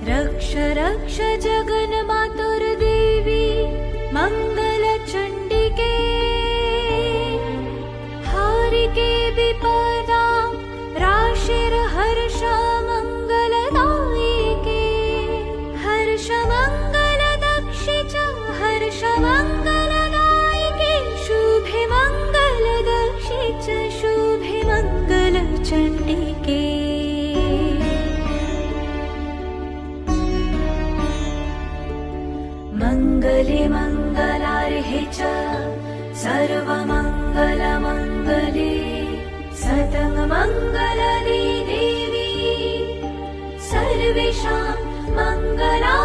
रक्ष रक्ष जगन्मातुर्देवी मङ्गलचण्डिके हारिके विपदा राशिर्हर्ष मङ्गलदायिके हर्षमङ्गलदक्षि च हर्षमङ्गलदायिके शुभे मङ्गलदक्षि च शुभे मङ्गलचण्डिके मङ्गले मङ्गलार्हे च सर्वमङ्गलमङ्गले सतं मङ्गलदे देवी सर्वेषां मङ्गला